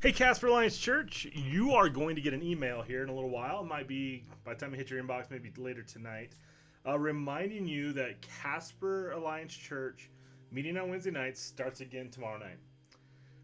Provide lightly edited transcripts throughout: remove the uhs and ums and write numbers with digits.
Hey, Casper Alliance Church, you are going to get an email here in a little while. It might be by the time it hits your inbox, maybe later tonight, reminding you that Casper Alliance Church meeting on Wednesday nights starts again tomorrow night.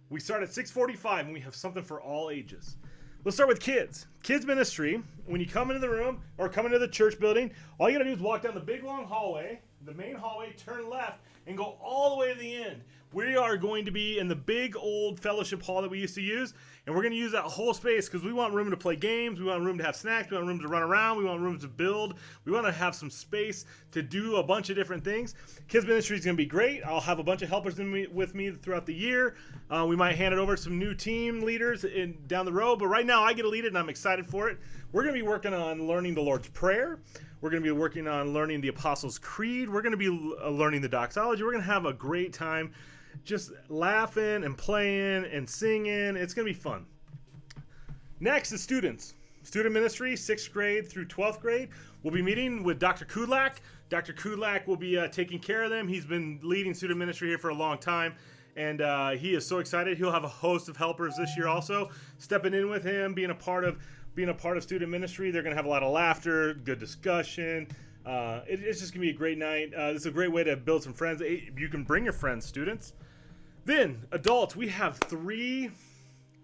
We start at 6:45 and we have something for all ages. Let's start with kids. Kids ministry, when you come into the room or come into the church building, all you gotta do is walk down the big long hallway, the main hallway, turn left, and go all the way to the end. We are going to be in the big old fellowship hall that we used to use, and we're going to use that whole space because we want room to play games, we want room to have snacks, we want room to run around, we want room to build, we want to have some space to do a bunch of different things. Kids ministry is going to be great. I'll have a bunch of helpers with me throughout the year. We might hand it over to some new team leaders down the road, but right now I get to lead it and I'm excited for it. We're going to be working on learning the Lord's Prayer. We're going to be working on learning the Apostles' Creed. We're going to be learning the doxology. We're going to have a great time just laughing and playing and singing. It's going to be fun. Next is students. Student ministry, 6th grade through 12th grade. We'll be meeting with Dr. Kudlak. Dr. Kudlak will be taking care of them. He's been leading student ministry here for a long time, and he is so excited. He'll have a host of helpers this year also, stepping in with him, being a part of student ministry. They're going to have a lot of laughter, good discussion. It's just going to be a great night. This is a great way to build some friends. You can bring your friends, students. Then, adults, we have 3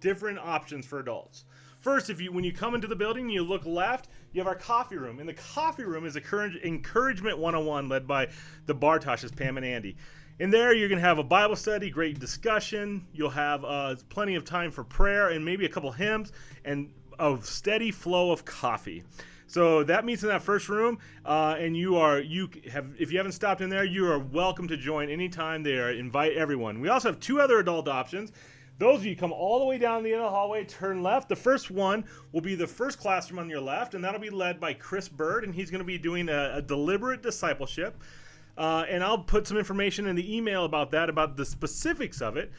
different options for adults. First, when you come into the building, you look left, you have our coffee room. And the coffee room is Encouragement 101 led by the Bartoshes, Pam and Andy. In there, you're going to have a Bible study, great discussion. You'll have plenty of time for prayer and maybe a couple hymns and a steady flow of coffee. So that meets in that first room, and if you haven't stopped in there, you are welcome to join anytime there. Invite everyone. We also have 2 other adult options. Those of you come all the way down the end of the hallway, turn left. The first one will be the first classroom on your left, and that'll be led by Chris Bird, and he's going to be doing a deliberate discipleship. And I'll put some information in the email about that, about the specifics of it.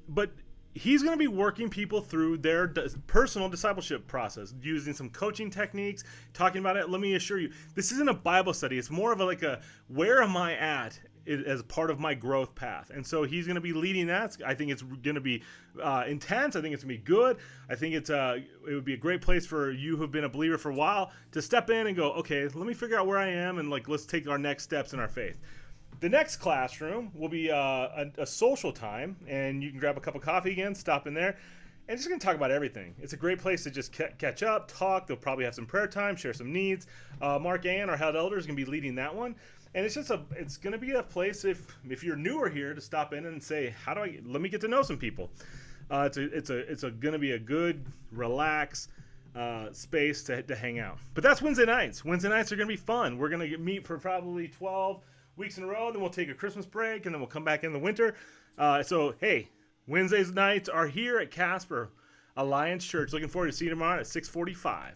But he's going to be working people through their personal discipleship process, using some coaching techniques, talking about it. Let me assure you, this isn't a Bible study. It's more of a where am I at as part of my growth path. And so he's going to be leading that. I think it's going to be intense. I think it's going to be good. I think it would be a great place for you who've been a believer for a while to step in and go, okay, let me figure out where I am and let's take our next steps in our faith. The next classroom will be a social time, and you can grab a cup of coffee again, stop in there, and just going to talk about everything. It's a great place to just catch up, talk. They'll probably have some prayer time, share some needs. Mark Ann, our head elder, is going to be leading that one, and it's going to be a place if you're newer here to stop in and say, let me get to know some people. It's going to be a good, relaxed space to hang out. But that's Wednesday nights. Wednesday nights are going to be fun. We're going to meet for probably 12 weeks in a row, then we'll take a Christmas break, and then we'll come back in the winter. So, hey, Wednesdays nights are here at Casper Alliance Church. Looking forward to seeing you tomorrow at 6:45.